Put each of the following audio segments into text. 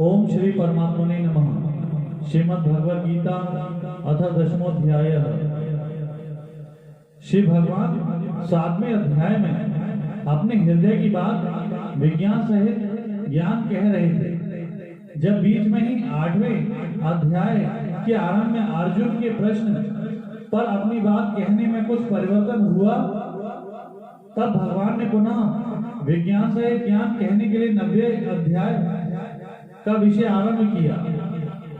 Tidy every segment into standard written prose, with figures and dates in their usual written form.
ओम श्री परमात्मने नमः। श्रीमद् भगवद गीता अथ दशमोध्यायः। श्री भगवान 7वें अध्याय में अपने हृदय की बात विज्ञान सहित ज्ञान कह रहे थे। जब बीच में ही 8वें अध्याय के आरंभ में अर्जुन के प्रश्न पर अपनी बात कहने में कुछ परिवर्तन हुआ, तब भगवान ने पुनः विज्ञान सहित ज्ञान कहने के लिए 90वें अध्याय का विषय आरंभ किया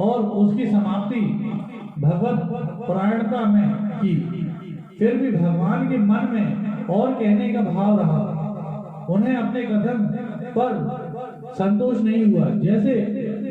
और उसकी समाप्ति भगवत परायणता में की। फिर भी भगवान के मन में और कहने का भाव रहा। उन्हें अपने कथन पर संतोष नहीं हुआ। जैसे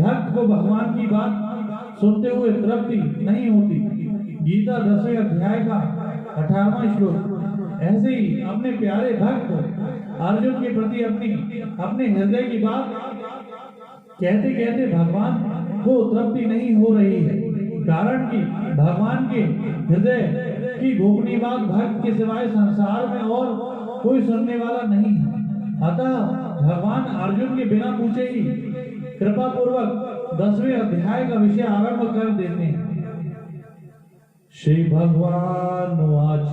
भक्त को भगवान की बात सुनते हुए तृप्ति नहीं होती। गीता 10वें अध्याय का 18वां श्लोक। ऐसे ही अपने प्यारे भक्त अर्जुन के प्रति अपने हृदय की बात कहते कहते भगवान को तृप्ति नहीं हो रही है, कारण कि भगवान के हृदय की गोपनीय बात भक्त के सिवाय संसार में और कोई सुनने वाला नहीं है। अतः भगवान अर्जुन के बिना पूछे ही कृपा पूर्वक 10वें अध्याय का विषय आरंभ कर देते हैं। श्री भगवान वाच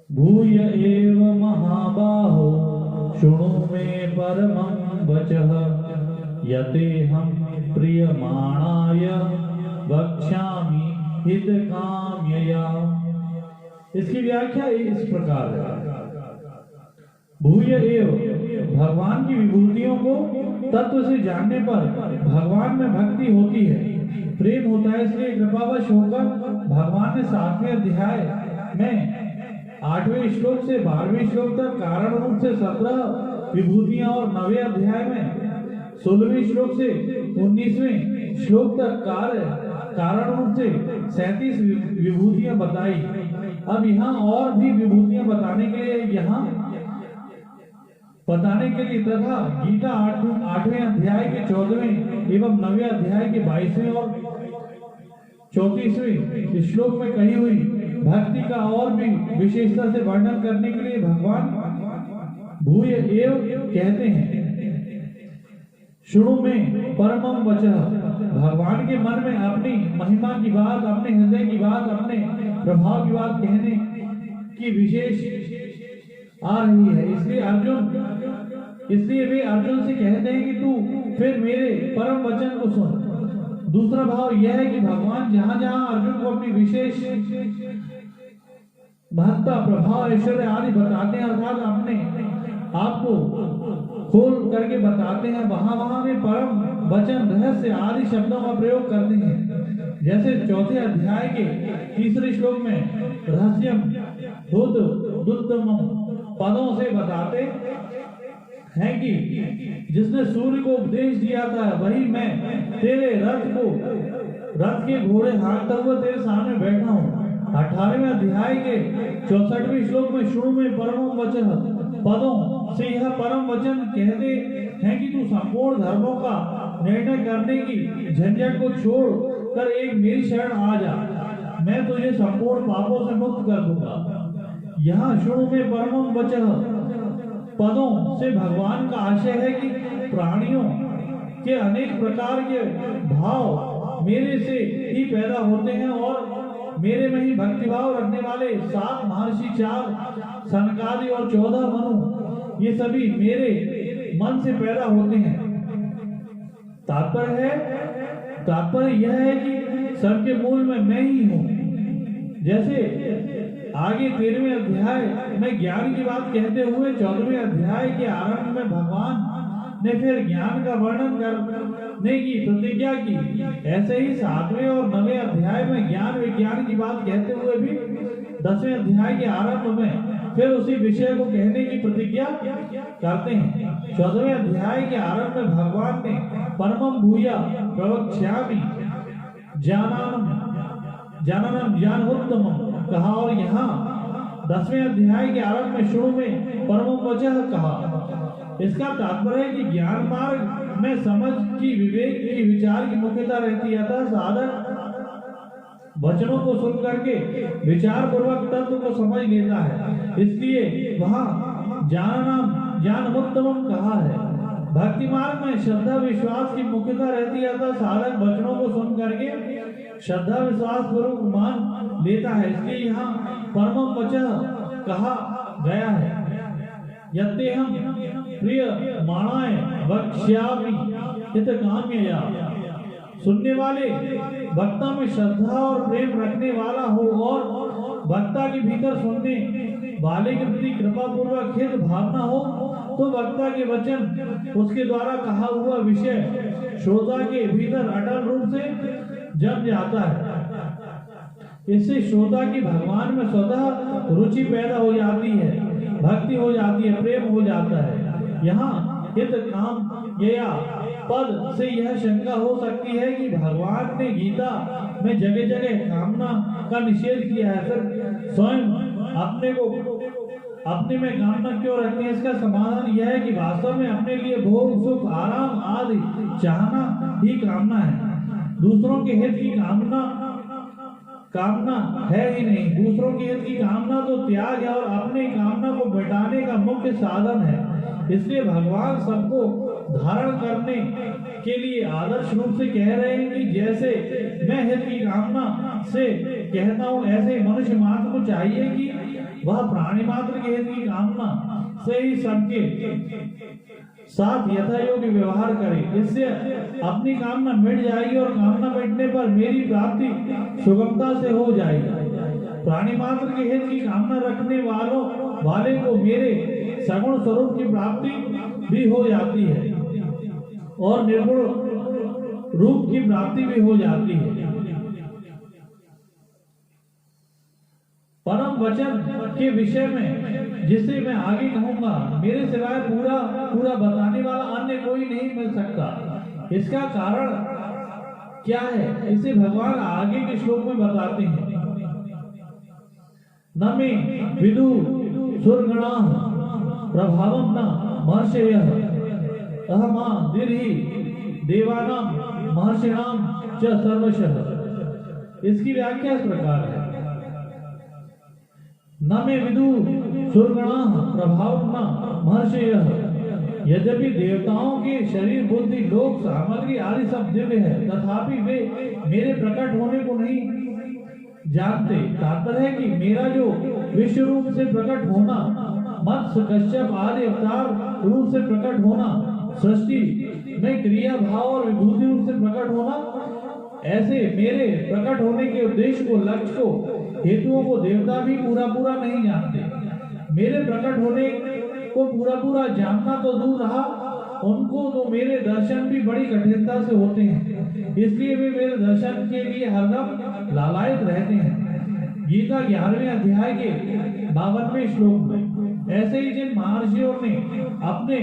भूय एव महाबाहो शृणु मे परमं वचः यतेऽहं प्रीयमाणाय वक्ष्यामि हितकाम्यया। इसकी व्याख्या इस प्रकार है। भूय एव, भगवान की विभूतियों को तत्व से जानने पर भगवान में भक्ति होती है, प्रेम होता है। इसलिए कृपावश होकर भगवान ने 7वें अध्याय में 8वें श्लोक से 12वें श्लोक तक कारण रूप से 17 विभूतियां और 9वें अध्याय में 16वें श्लोक से 19वें श्लोक तक कारण रूप से 37 विभूतियां बताई। अब यहाँ और भी विभूतियां बताने के लिए तथा गीता 8वें अध्याय के 14वें एवं 9वें अध्याय के 22वें और 34वें श्लोक में कही हुई भक्ति का और भी विशेषता से वर्णन करने के लिए भगवान भूय एव कहते हैं। शुरू में परमं वचः, भगवान के मन में अपनी महिमा की बात, अपने हृदय की बात, अपने प्रभाव की बात कहने की विशेष आ रही है। इसलिए वे अर्जुन से कहते हैं कि तू फिर मेरे परम वचन को सुन। दूसरा भाव यह है कि भगवान जहां जहां अर्जुन को अपनी विशेष महत्ता, प्रभाव, ऐश्वर्य आदि बताते हैं, अर्थात अपने आपको खोल करके बताते हैं, वहां वहां वे परम वचन, रहस्य आदि शब्दों का प्रयोग करते हैं। जैसे 4थे अध्याय के 3रे श्लोक में रहस्यम दुत्तमम पदों से बताते हैं कि जिसने सूर्य को उपदेश दिया था, वही मैं तेरे रथ के घोड़े हाँकता हुआ तेरे सामने बैठा हूँ। 18वें अध्याय के 64वें श्लोक में शुरू में परम वचन पदों से यह परम वचन कहते हैं कि तू संपूर्ण धर्मों का निर्णय करने की झंझट को छोड़ कर एक मेरी शरण आ जा, मैं तुझे संपूर्ण पापों से मुक्त कर दूंगा। यहाँ शुरू में परम वचन पदों से भगवान का आशय है कि प्राणियों के अनेक प्रकार के भाव मेरे से ही पैदा होते हैं और मेरे में ही भक्तिभाव रखने वाले 7 महर्षि, 4 सनकादि और 14 मनु, ये सभी मेरे मन से पैदा होते हैं। तात्पर्य यह है कि सबके मूल में मैं ही हूँ। जैसे आगे 13वें अध्याय में ज्ञान की बात कहते हुए 14वें अध्याय के आरंभ में भगवान ने फिर ज्ञान का वर्णन करने की प्रतिज्ञा की, ऐसे ही 7वें और 9वें अध्याय में ज्ञान विज्ञान की बात कहते हुए भी 10वें अध्याय के आरंभ में फिर उसी विषय को कहने की प्रतिज्ञा करते हैं। 14वें अध्याय के आरंभ में भगवान ने परमं भूया प्रवक्ष्यामि ज्ञानानम ज्ञानोत्तमम् कहा और यहाँ 10वें अध्याय के आरंभ में शुरू में परमं वचः कहा। इसका तात्पर्य है कि ज्ञान मार्ग में समझ की, विवेक की, विचार की मुख्यता रहती है। अतः साधक वचनों को सुन करके विचार पूर्वक तत्व को समझ लेता है। इसलिए वहाँ ज्ञानोत्तमम् कहा है। भक्ति मार्ग में श्रद्धा विश्वास की मुख्यता रहती है, अतः साधक वचनों को सुन करके श्रद्धा विश्वास पूर्वक मान लेता है। इसलिए यहाँ परम वचन कहा गया है, यत्ते हम प्रिय माणाय वक्ष्यामि हितकाम्यया। सुनने वाले वक्ता में श्रद्धा और प्रेम रखने वाला हो और वक्ता के भीतर सुनने वाले के प्रति कृपा पूर्वक हित भावना हो, तो वक्ता के वचन उसके द्वारा कहा हुआ विषय श्रोता के भीतर अटल रूप से जम जाता है। इससे श्रोता की भगवान में स्वतः रुचि पैदा हो जाती है, भक्ति हो जाती है, प्रेम हो जाता है। यहाँ हित काम या पद से यह शंका हो सकती है कि भगवान ने गीता में जगह जगह कामना का निषेध किया है, फिर स्वयं अपने में कामना क्यों रखते हैं? इसका समाधान यह है कि वास्तव में अपने लिए भोग सुख आराम आदि चाहना ही कामना है। दूसरों के हित की कामना है ही नहीं। दूसरों के हित की कामना तो त्याग है और अपने कामना को मिटाने का मुख्य साधन है। इसलिए भगवान सबको धारण करने के लिए आदर्श रूप से कह रहे हैं कि जैसे मैं हित की कामना से कहता हूँ, ऐसे मनुष्य मात्र को चाहिए कि वह प्राणी मात्र के हित की कामना से ही सबके साथ यथायोग्य व्यवहार करे। इससे अपनी कामना मिट जाएगी और कामना मिटने पर मेरी प्राप्ति सुगमता से हो जाएगी। प्राणी मात्र के हित की कामना रखने वाले को मेरे सगुण स्वरूप की प्राप्ति भी हो जाती है और निर्गुण रूप की प्राप्ति भी हो जाती है। परम वचन के विषय में जिसे मैं आगे कहूंगा, मेरे सिवाय पूरा बताने वाला अन्य कोई नहीं मिल सकता। इसका कारण क्या है, इसे भगवान आगे के श्लोक में बताते हैं। न मे विदु सुरगणाः प्रभावं न महर्षयः अहमा दिर्हि देवानां महर्षिणां च सर्वशः। इसकी व्याख्या इस प्रकार है, न मे विदु सुरगणाः प्रभावं न महर्षयः। यद्यपि देवताओं के शरीर बुद्धि लोक सामग्री आदि सब दिव्य है, तथापि वे मेरे प्रकट होने को नहीं जानते। तात्पर्य है कि मेरा जो विश्व रूप से प्रकट होना, मत्स्य कश्यप आदि अवतार रूप से प्रकट होना, सृष्टि में क्रिया भाव और विभूति रूप से प्रकट होना, ऐसे मेरे प्रकट होने के उद्देश्य को, लक्ष्य को, हेतुओं को देवता भी पूरा नहीं जानते। मेरे प्रकट होने को पूरा जानना तो दूर रहा, उनको तो मेरे दर्शन भी बड़ी कठिनता से होते हैं। इसलिए वे मेरे दर्शन के लिए हरदम लालायित रहते हैं। गीता 11वें अध्याय के 52वें श्लोक में ऐसे ही जिन महर्षियों ने अपने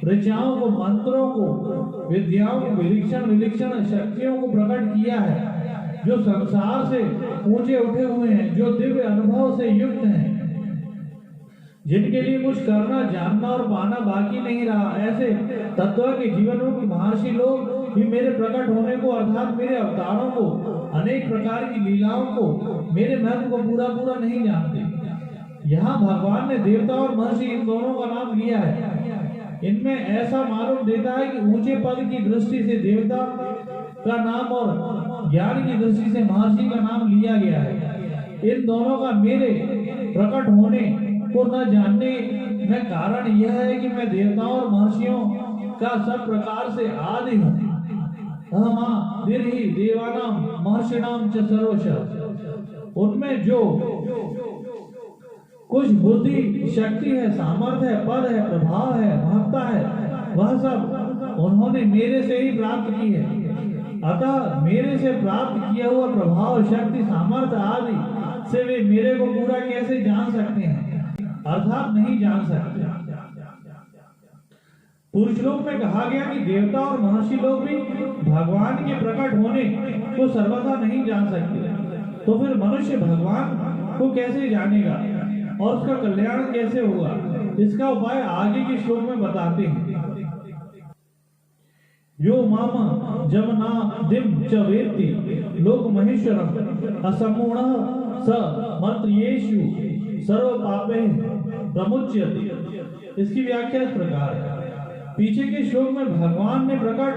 ऋचाओं को, मंत्रों को, विद्याओं को, विलक्षण शक्तियों को प्रकट किया है, जो संसार से ऊंचे उठे हुए हैं, जो दिव्य अनुभव से युक्त हैं, जिनके लिए कुछ करना, जानना और पाना बाकी नहीं रहा, ऐसे तत्व के जीवन मुक्त महर्षि लोग भी मेरे प्रकट होने को, अर्थात मेरे अवतारों को, अनेक प्रकार की लीलाओं को, मेरे महत्व को पूरा नहीं जानते। यहाँ भगवान ने देवता और महर्षि इन दोनों का नाम लिया है। इनमें ऐसा मालूम देता है कि ऊंचे पद की दृष्टि से देवता का नाम और ज्ञान की दृष्टि से महर्षि का नाम लिया गया है। इन दोनों का मेरे प्रकट होने को न जानने में कारण यह है कि मैं देवताओं और महर्षियों का सब प्रकार से आदि हूँ। अहमा दिर्हि देवानां महर्षिणां च सर्वशः। उनमें जो कुछ बुद्धि, शक्ति है, सामर्थ्य है, पद है, प्रभाव है, महत्ता है, वह सब उन्होंने मेरे से ही प्राप्त की है। अतः मेरे से प्राप्त किया हुआ प्रभाव, शक्ति, सामर्थ्य आदि से वे मेरे को पूरा कैसे जान सकते हैं, अर्थात नहीं जान सकते। पूर्व श्लोक में कहा गया कि देवता और महर्षि लोग भी भगवान के प्रकट होने को सर्वथा नहीं जान सकते। तो फिर मनुष्य भगवान को कैसे जानेगा और उसका कल्याण कैसे होगा? इसका उपाय आगे के श्लोक में बताते हैं। यो मामा जमनादिम च वेत्ति लोक महेश्वरम असमूढ़ः स मंत्रियेषु सर्व पापे प्रमुच्यते। इसकी व्याख्या इस प्रकार है, पीछे के श्लोक में भगवान ने प्रकट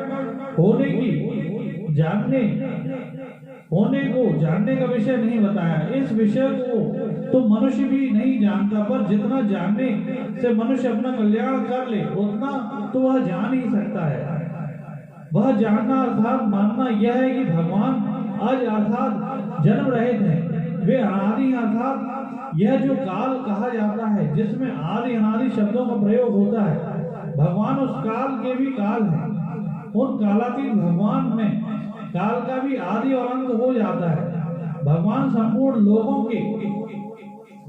जानने का विषय नहीं बताया। इस विषय को तो मनुष्य भी नहीं जानता, पर जितना जानने से मनुष्य अपना कल्याण कर ले उतना तो वह जान ही सकता है। वह जानना अर्थात मानना यह है कि भगवान आज अर्थात जन्म रहित हैं। वे अनादि अर्थात यह जो काल कहा जाता है जिसमें आदि अनादि शब्दों का प्रयोग होता है, भगवान उस काल के भी काल हैं। उन कालातीत भगवान में काल का भी आदि और अंत हो जाता है। भगवान संपूर्ण लोगों के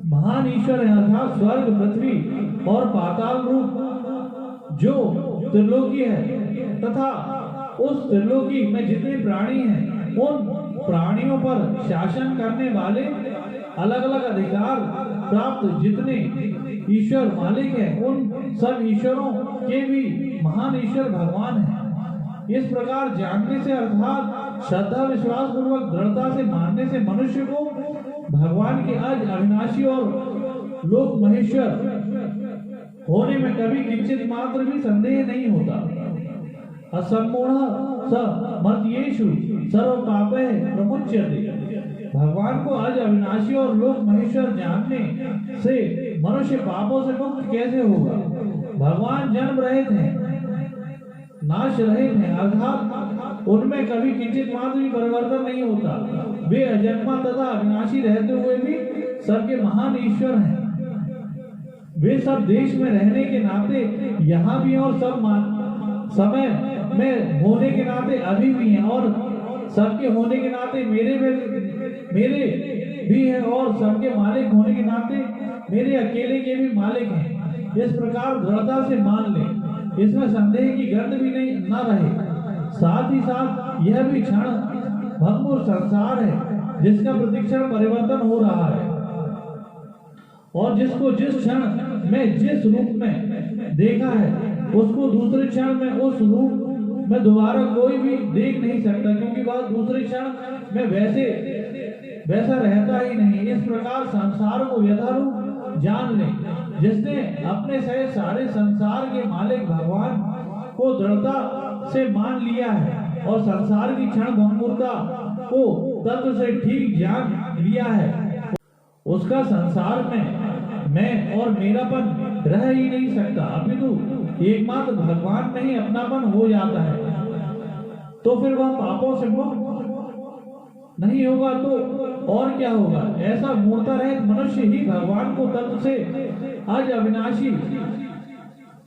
महान ईश्वर है, अर्थात स्वर्ग, पृथ्वी और पाताल रूप जो त्रिलोकी है तथा उस त्रिलोकी में जितने प्राणी हैं उन प्राणियों पर शासन करने वाले अलग अलग अधिकार प्राप्त जितने ईश्वर मालिक हैं, उन सब ईश्वरों के भी महान ईश्वर भगवान हैं। इस प्रकार जानने से अर्थात श्रद्धा विश्वास पूर्वक दृढ़ता से मानने से मनुष्य को भगवान के आज अविनाशी और लोक महेश्वर होने में कभी किंचित मात्र भी संदेह नहीं होता। असम्मूढ़ स मर्त्येषु सर्व पापे प्रमुच्यते। भगवान को आज अविनाशी और लोक महेश्वर जानने से मनुष्य पापों से मुक्त कैसे होगा? भगवान जन्म रहित हैं, नाश रहित हैं, अर्थात उनमें कभी किंचित मात्र भी परिवर्तन नहीं होता। वे अजन्मा तथा अविनाशी रहते हुए भी सबके महान ईश्वर हैं। वे सब देश में रहने के नाते यहाँ भी और सब समय में होने के नाते अभी भी हैं, और सबके होने के नाते मेरे भी हैं, और सबके मालिक होने के नाते मेरे अकेले के भी मालिक हैं। इस प्रकार दृढ़ता से मान ले, इसमें संदेह की गंध भी नहीं न रहे। साथ ही साथ यह भी क्षण भंगुर संसार है जिसका प्रतिक्षण परिवर्तन हो रहा है, और जिसको जिस क्षण में जिस रूप में देखा है उसको दूसरे क्षण में उस रूप में दोबारा कोई भी देख नहीं सकता, क्योंकि वह दूसरे क्षण में वैसा रहता ही नहीं। इस प्रकार संसार को यथारूप जान ले। जिसने अपने सहित सारे संसार के मालिक भगवान को दृढ़ता से मान लिया है और संसार की क्षण भंगुरता को तत्व से ठीक जान लिया है, उसका संसार में मैं और मेरापन रह ही नहीं सकता, अपितु एकमात्र भगवान में ही अपनापन हो जाता है। तो फिर वह पापों से मुक्त नहीं होगा तो और क्या होगा? ऐसा मूर्ता रहित मनुष्य ही भगवान को तत्व से आज अविनाशी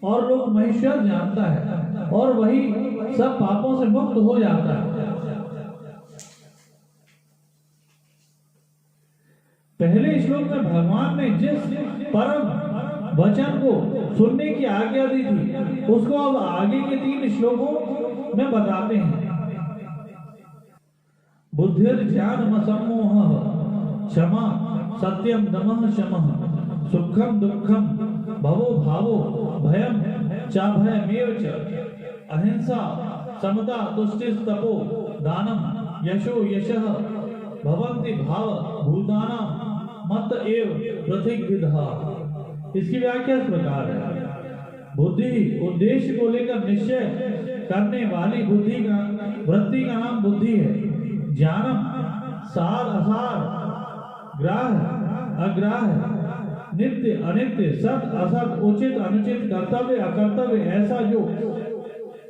और लोक महेश्वर जानता है, और वही सब पापों से मुक्त हो जाता है। पहले श्लोक में भगवान ने जिस परम वचन को सुनने की आज्ञा दी थी उसको अब आगे के 3 श्लोकों में बताते हैं। बुद्धिर ज्ञान सम्मोह क्षमा सत्यम दमः शमः सुखम दुखम भवो भावो भयम चाभयमेव च अहिंसा समता तुष्टिस्तपो दानम यशो यशः भवन्ति भाव भूतानां मत एव प्रतिविधा। इसकी व्याख्या इस प्रकार है। बुद्धि उद्देश्य को लेकर निश्चय करने वाली बुद्धि का वृत्ति का नाम बुद्धि है। ज्ञानम सार असार, ग्राह्य अग्राह्य, नित्य अनित्य, सत असत, उचित अनुचित, कर्तव्य अकर्तव्य,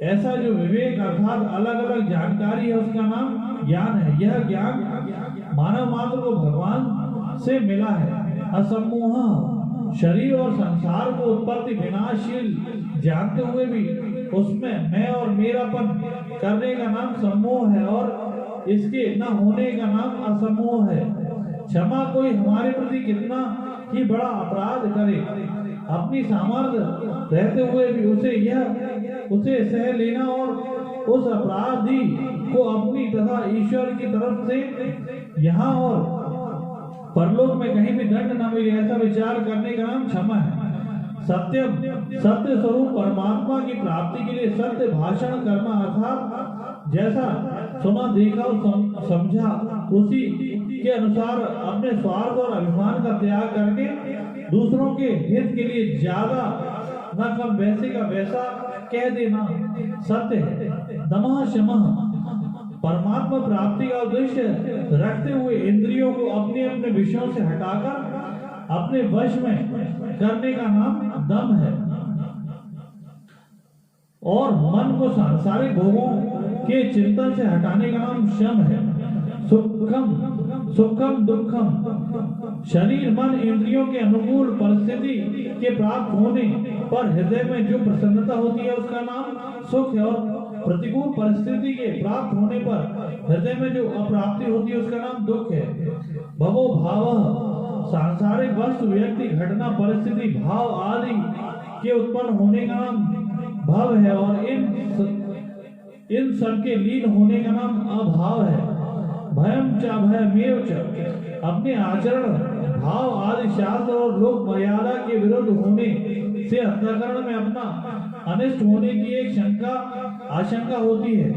ऐसा जो विवेक अर्थात अलग अलग जानकारी है उसका नाम ज्ञान है। यह ज्ञान मानव मात्र को भगवान से मिला है। असम्मोह शरीर और संसार को उत्पत्ति विनाशशील जानते हुए भी उसमें मैं और मेरापन करने का नाम सम्मोह है, और इसके न होने का नाम असम्मोह है। क्षमा कोई हमारे प्रति कितना ही बड़ा अपराध करे, अपनी सामर्थ्य रहते हुए भी उसे सह लेना और उस अपराधी को अपनी तथा ईश्वर की तरफ से यहाँ और परलोक में कहीं भी दंड न मिले, ऐसा विचार करने का नाम क्षमा है। सत्य स्वरूप परमात्मा की प्राप्ति के लिए सत्य भाषण करना, अर्थात जैसा सुना देखा और समझा उसी के अनुसार अपने स्वार्थ और अभिमान का त्याग करके दूसरों के हित के लिए ज्यादा न कम वैसे का वैसा कह देना सत्य है। दमः शमः परमात्मा प्राप्ति का उद्देश्य रखते हुए इंद्रियों को अपने अपने विषयों से हटाकर अपने वश में करने का नाम दम है, और मन को सांसारिक भोगों के चिंतन से हटाने का नाम शम है। सुखम सुखम दुखम शरीर मन इंद्रियों के अनुकूल परिस्थिति के प्राप्त होने पर हृदय में जो प्रसन्नता होती है उसका नाम सुख है, और प्रतिकूल परिस्थिति के प्राप्त होने पर हृदय में जो अप्राप्ति होती है उसका नाम दुख है। भवो भाव सांसारिक वस्तु व्यक्ति घटना परिस्थिति भाव आदि के उत्पन्न होने का नाम भव है, और इन सब के लीन होने का नाम अभाव है। भयम च भयमेव च अपने आचरण भाव आदि शास्त्र और लोक मर्यादा के विरुद्ध होने से अंतःकरण में अपना अनिष्ट होने की एक आशंका होती है,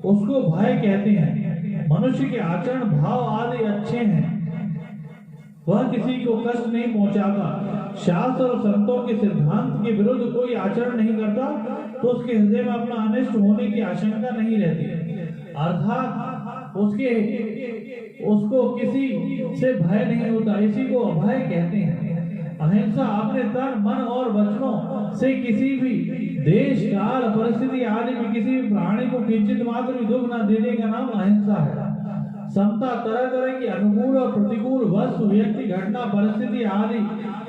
उसको भय कहते हैं। मनुष्य के आचरण भाव आदि अच्छे हैं, वह किसी को कष्ट नहीं पहुंचाता, शास्त्र और संतों के सिद्धांत के विरुद्ध कोई आचरण नहीं करता, तो उसके हृदय में अपना अनिष्ट होने की आशंका नहीं रहती, अर्थात उसको किसी से भय नहीं होता, इसी को अभय कहते हैं। अहिंसा अपने तन मन और वचनों से किसी भी देश काल परिस्थिति आदि में किसी भी प्राणी को किंचित मात्र भी दुख न देने का नाम अहिंसा है। समता तरह तरह की अनुकूल और प्रतिकूल वस्तु व्यक्ति घटना परिस्थिति आदि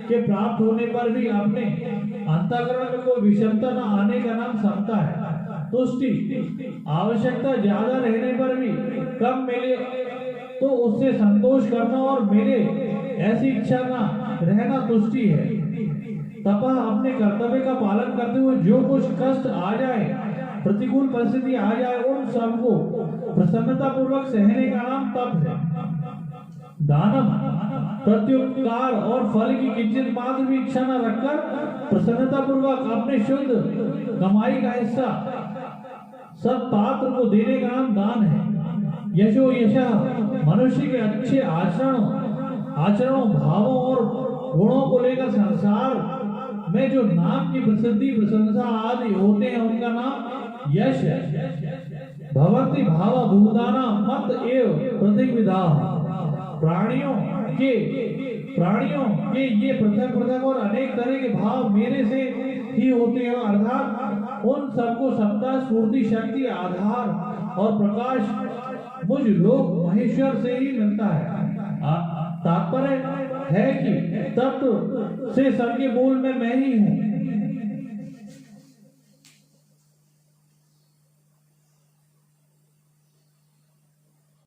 के प्राप्त होने पर भी अपने अंतःकरण में कोई विषमता न आने का नाम समता है। तुष्टि आवश्यकता ज्यादा रहने पर भी कम मिले तो उससे संतोष करना, और मिले ऐसी इच्छा न रहना तुष्टि है। तपः अपने कर्तव्य का पालन करते हुए जो कुछ कष्ट आ जाए, प्रतिकूल परिस्थिति आ जाए, उन सबको प्रसन्नता पूर्वक सहने का नाम तप है। दानम प्रत्युपकार और फल की किंचित मात्र भी इच्छा न रखकर प्रसन्नता पूर्वक अपने शुद्ध कमाई का हिस्सा सब पात्र को देने का नाम दान है। यशो यशः मनुष्य के अच्छे आचरणों भावों और गुणों को लेकर संसार में जो नाम की प्रसिद्धि प्रशंसा आदि होते हैं उनका नाम यश है। भवन्ति भाव भूताना मत एव प्रतिविधा प्राणियों के ये पृथक पृथक और अनेक तरह के भाव मेरे से ही होते हैं, अर्थात उन सबको सत्ता स्फूर्ति शक्ति आधार और प्रकाश मुझ लोक महेश्वर से ही मिलता है। तात्पर्य है कि तत्व से सबके मूल में मैं ही हूँ,